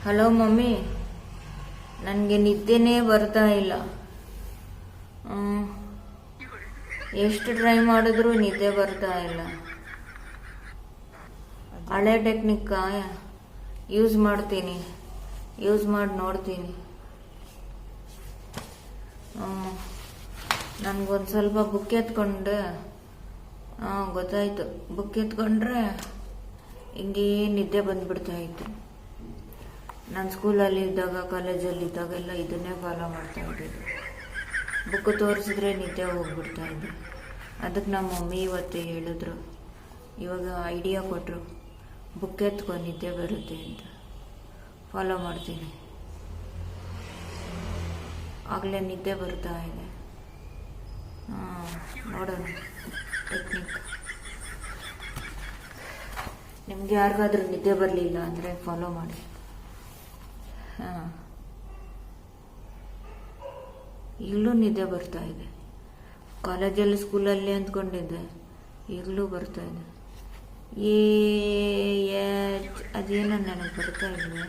Hello mummy, ನನಗೆ ನಿದ್ದೆನೇ ಬರ್ತಾ ಇಲ್ಲ. ಎಷ್ಟು ಟ್ರೈ ಮಾಡಿದ್ರೂ ನಿದ್ದೆ ಬರ್ತಾ ಇಲ್ಲ. ಹಳೆ ಟೆಕ್ನಿಕ್ ಯೂಸ್ ಮಾಡಿ ನೋಡ್ತೀನಿ. ನನಗೊಂದು ಸ್ವಲ್ಪ ಬುಕ್ ಎತ್ಕೊಂಡೆ. ಗೊತ್ತಾಯ್ತು. ಬುಕ್ ಎತ್ಕೊಂಡ್ರೆ ಹಿಂಗೇ ನಿದ್ದೆ ಬಂದ್ಬಿಡ್ತಾ ಇತ್ತು. ನಾನು ಸ್ಕೂಲಲ್ಲಿ ಇದ್ದಾಗ, ಕಾಲೇಜಲ್ಲಿ ಇದ್ದಾಗೆಲ್ಲ ಇದನ್ನೇ ಫಾಲೋ ಮಾಡ್ತಾ ಇದ್ದಿದ್ದು. ಬುಕ್ ತೋರಿಸಿದ್ರೆ ನಿದ್ದೆ ಹೋಗ್ಬಿಡ್ತಾ ಇದ್ದೆ. ಅದಕ್ಕೆ ನಮ್ಮ ಮಮ್ಮಿ ಇವತ್ತು ಹೇಳಿದ್ರು, ಇವಾಗ ಐಡಿಯಾ ಕೊಟ್ಟರು, ಬುಕ್ ಎತ್ಕೊಂಡು ನಿದ್ದೆ ಬರುತ್ತೆ ಅಂತ. ಫಾಲೋ ಮಾಡ್ತೀನಿ. ಆಗಲೇ ನಿದ್ದೆ ಬರ್ತಾ ಇದೆ. ನೋಡೋಣ ಟೆಕ್ನಿಕ್. ನಿಮ್ಗೆ ಯಾರಿಗಾದ್ರೂ ನಿದ್ದೆ ಬರಲಿಲ್ಲ ಅಂದರೆ ಫಾಲೋ ಮಾಡಿ. ಈಗಲೂ ನಿದ್ದೆ ಬರ್ತಾ ಇದೆ. ಕಾಲೇಜಲ್ಲಿ, ಸ್ಕೂಲಲ್ಲಿ ಅಂದ್ಕೊಂಡಿದ್ದೆ, ಈಗಲೂ ಬರ್ತಾ ಇದೆ. ಅದೇನೋ ನನಗೆ ಬರ್ತಾ ಇಲ್ವೇ.